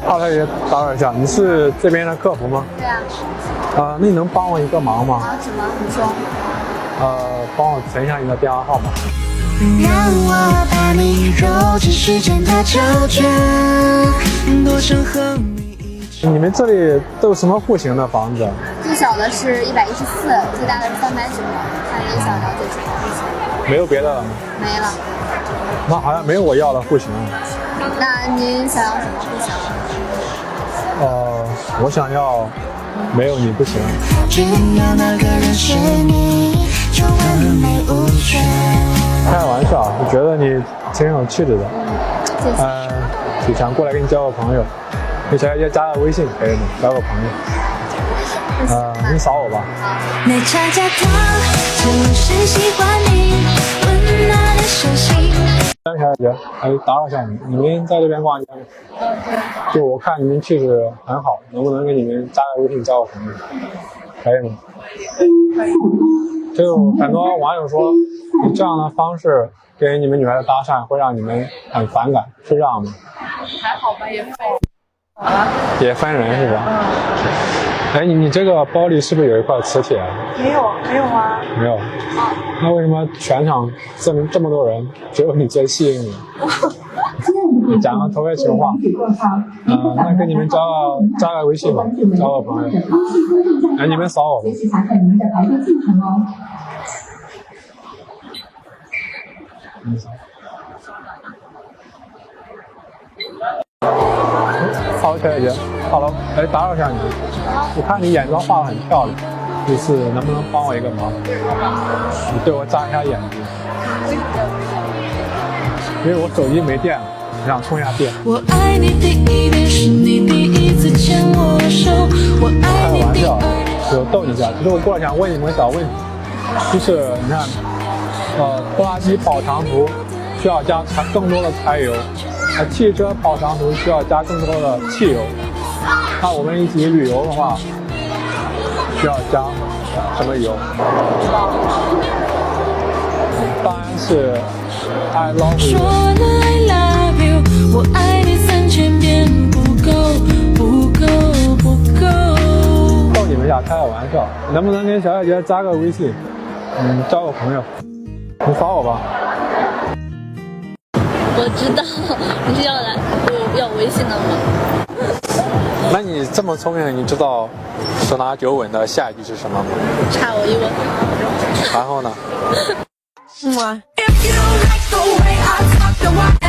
好，小姐姐，打扰一下，你是这边的客服吗？对啊。那你能帮我一个忙吗？忙什么？你说。帮我存一下你的电话号码。让我把你揉进时间的胶卷，多想和你一起。你们这里都有什么户型的房子？最小的是114，最大的是390，看你想了解什么户型。没有别的了吗？没了。那好像没有我要的户型。那您想要什么户型？我想要没有你不行。只要那个人是你，就完美无缺。开玩笑，我觉得你挺有气质的。谢谢。就想过来跟你交个朋友，给小姐姐加个微信可以吗？交个朋友。你扫我吧。奶茶加糖，就是喜欢你温暖的手心。小姐姐，打扰一下你们在这边逛街吗？对。就我看你们气质很好，能不能给你们加个微信交个朋友？可以吗？可以。就很多网友说，你这样的方式给你们女孩子搭讪会让你们很反感，是这样吗？还好吧，也分也分人是吧？你这个包里是不是有一块磁铁？没有啊。没有。那为什么全场这么多人，只有你最吸引你？你讲个投喂情话。那跟你们加个微信吧，交个朋友。你们扫我吧。好，小姐姐 ，Hello， 打扰一下你，我看你眼妆画得很漂亮，就是能不能帮我一个忙？你对我眨一下眼睛，因为我手机没电了，我想充一下电。我爱你第一遍是你第一次牵我手，我爱你第二遍。就逗你一下，其实我过来想问你们个小问题，就是你看，拖拉机跑长途需要加更多的柴油。汽车跑长途需要加更多的汽油，那我们一起旅游的话，需要加什么油？当然是 I love you。说了 I love you， 我爱你3000遍不够。逗你们一下，开个玩笑，能不能跟小姐姐加个微信？交个朋友，你扫我吧。我知道你是要微信的吗？那你这么聪明，你知道手拿9吻的下一句是什么吗？差我一吻。然后呢？If you like the way I talk, then why